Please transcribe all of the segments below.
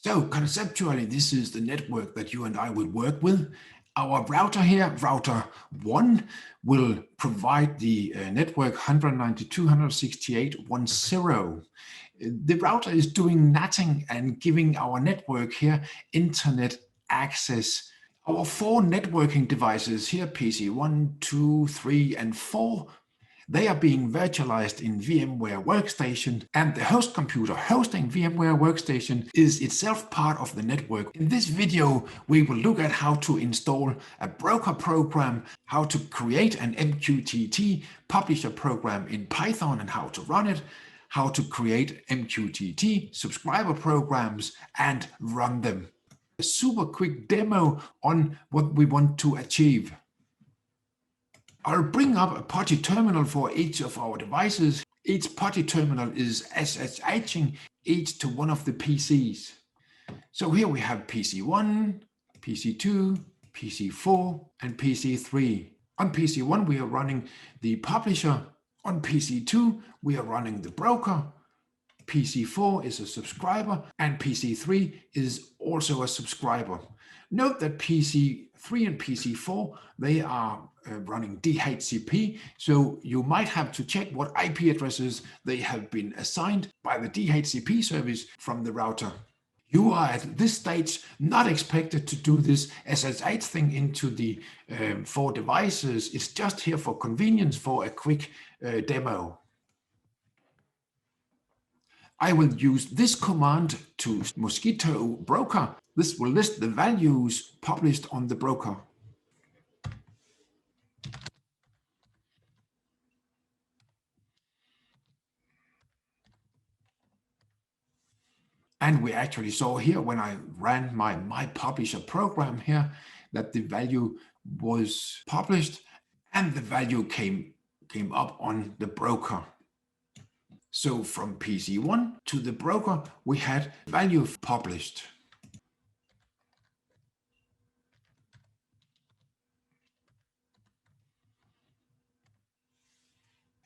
So conceptually, this is the network that you and I would work with. Our router here, router 1, will provide the network 192.168.10. The router is doing nothing and giving our network here internet access. Our 4 networking devices here, PC 1, 2, 3, and 4, they are being virtualized in VMware Workstation, and the host computer hosting VMware Workstation is itself part of the network. In this video, we will look at how to install a broker program, how to create an MQTT publisher program in Python and how to run it, how to create MQTT subscriber programs and run them. A super quick demo on what we want to achieve. I'll bring up a PuTTY terminal for each of our devices. Each PuTTY terminal is SSHing each to one of the PCs. So here we have PC1, PC2, PC4, and PC3. On PC1, we are running the publisher. On PC2, we are running the broker. PC4 is a subscriber, and PC3 is also a subscriber. Note that PC3 and PC4, they are running DHCP, so you might have to check what IP addresses they have been assigned by the DHCP service from the router. You are at this stage not expected to do this SSH thing into the 4 devices. It's just here for convenience for a quick demo. I will use this command to Mosquitto broker. This will list the values published on the broker. And we actually saw here when I ran my publisher program here that the value was published and the value came up on the broker. So from PC1 to the broker, we had value published.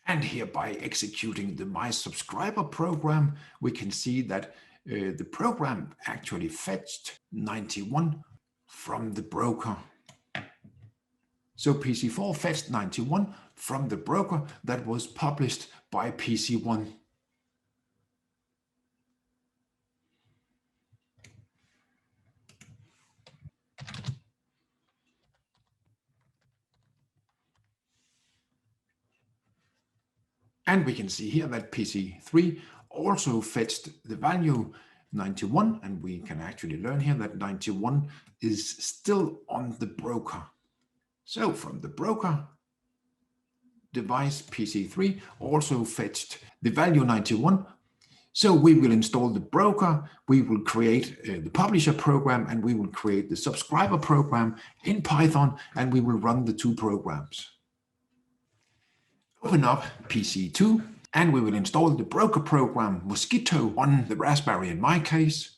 And here by executing the My Subscriber program, we can see that the program actually fetched 91 from the broker. So PC4 fetched 91 from the broker that was published by PC1. And we can see here that PC3 also fetched the value 91, and we can actually learn here that 91 is still on the broker. So from the broker device, PC3 also fetched the value 91. So we will install the broker, we will create the publisher program, and we will create the subscriber program in Python, and we will run the 2 programs. Open up PC2, and we will install the broker program Mosquitto on the Raspberry in my case.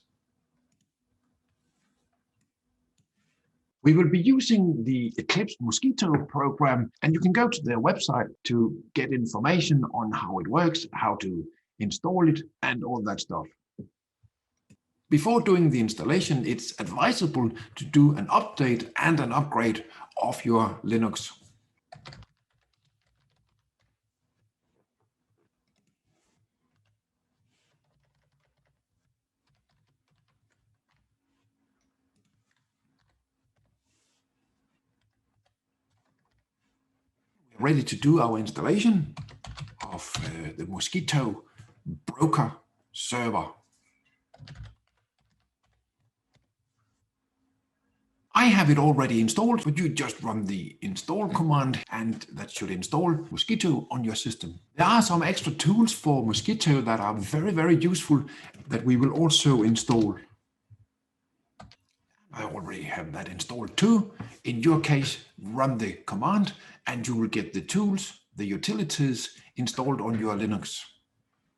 We will be using the Eclipse Mosquitto program, and you can go to their website to get information on how it works, how to install it, and all that stuff. Before doing the installation, it's advisable to do an update and an upgrade of your Linux. Ready to do our installation of the Mosquitto broker server. I have it already installed, but you just run the install command and that should install Mosquitto on your system. There are some extra tools for Mosquitto that are very, very useful that we will also install. I already have that installed too. In your case, run the command and you will get the tools, the utilities installed on your Linux.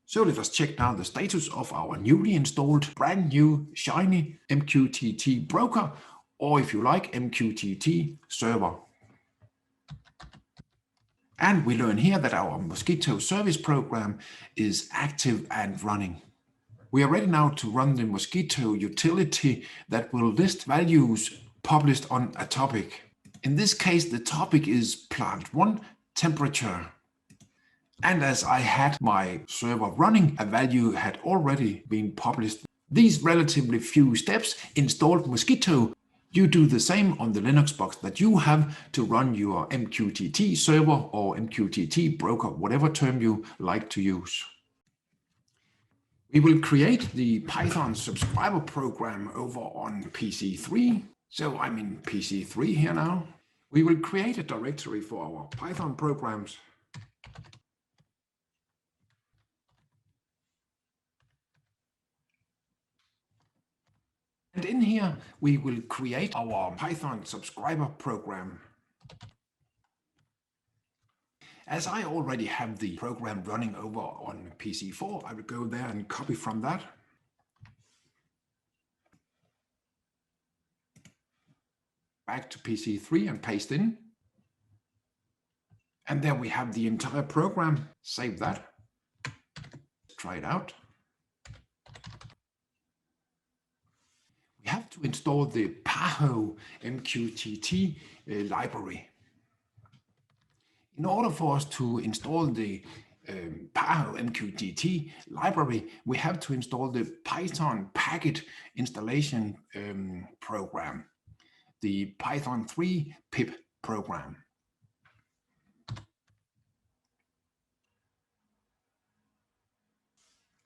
So let us check now the status of our newly installed, brand new, shiny MQTT broker, or if you like, MQTT server. And we learn here that our Mosquitto service program is active and running. We are ready now to run the Mosquitto utility that will list values published on a topic. In this case, the topic is plant 1 temperature. And as I had my server running, a value had already been published. These relatively few steps installed Mosquitto. You do the same on the Linux box that you have to run your MQTT server or MQTT broker, whatever term you like to use. We will create the Python subscriber program over on PC3. So I'm in PC3 here now. We will create a directory for our Python programs. And in here, we will create our Python subscriber program. As I already have the program running over on PC4, I will go there and copy from that. Back to PC3 and paste in. And there we have the entire program. Save that. Try it out. We have to install the PAHO MQTT library. In order for us to install the PAHO MQTT library, we have to install the Python package installation program, the Python 3 pip program.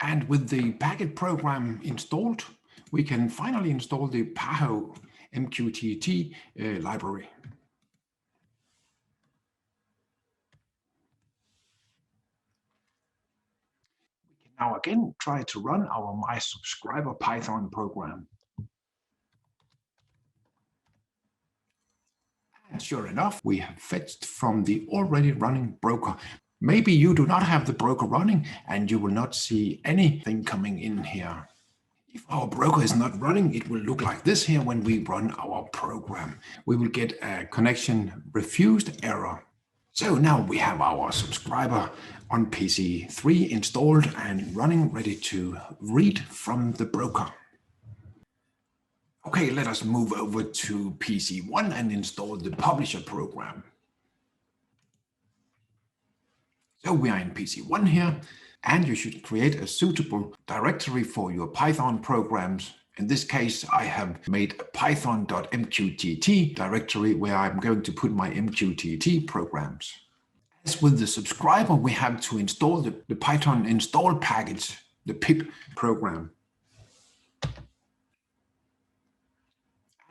And with the package program installed, we can finally install the PAHO MQTT library. We can now again try to run our My Subscriber Python program. And sure enough, we have fetched from the already running broker. Maybe you do not have the broker running and you will not see anything coming in here. If our broker is not running, it will look like this here when we run our program. We will get a connection refused error. So now we have our subscriber on PC3 installed and running, ready to read from the broker. Okay, let us move over to PC1 and install the publisher program. So we are in PC1 here, and you should create a suitable directory for your Python programs. In this case, I have made a python.mqtt directory where I'm going to put my MQTT programs. As with the subscriber, we have to install the Python install package, the pip program.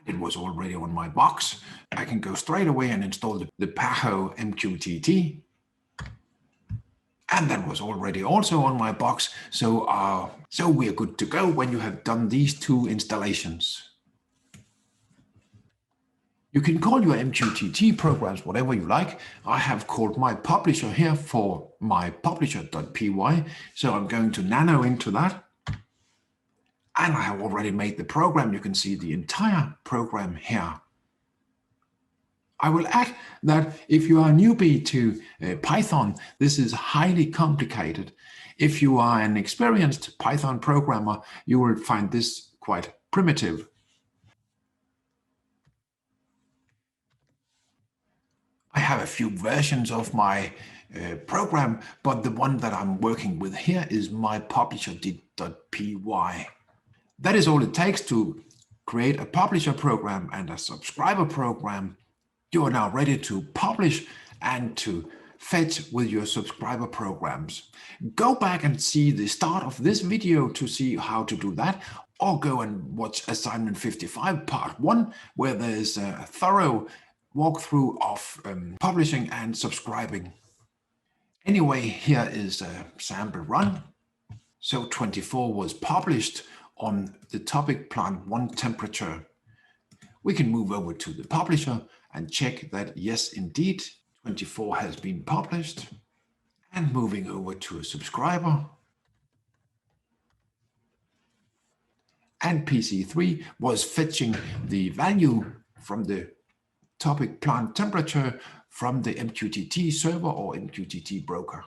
It was already on my box. I can go straight away and install the PAHO MQTT. And that was already also on my box. So we are good to go when you have done these two installations. You can call your MQTT programs whatever you like. I have called my publisher here for my publisher.py. So I'm going to nano into that. And I have already made the program. You can see the entire program here. I will add that if you are a newbie to Python, this is highly complicated. If you are an experienced Python programmer, you will find this quite primitive. I have a few versions of my program, but the one that I'm working with here is my publisher.py. That is all it takes to create a publisher program and a subscriber program. You are now ready to publish and to fetch with your subscriber programs. Go back and see the start of this video to see how to do that, or go and watch Assignment 55 Part 1, where there's a thorough walkthrough of publishing and subscribing. Anyway, here is a sample run. So 24 was published on the topic plant 1 temperature. We can move over to the publisher and check that yes, indeed, 24 has been published. And moving over to a subscriber. And PC3 was fetching the value from the topic plant temperature from the MQTT server or MQTT broker.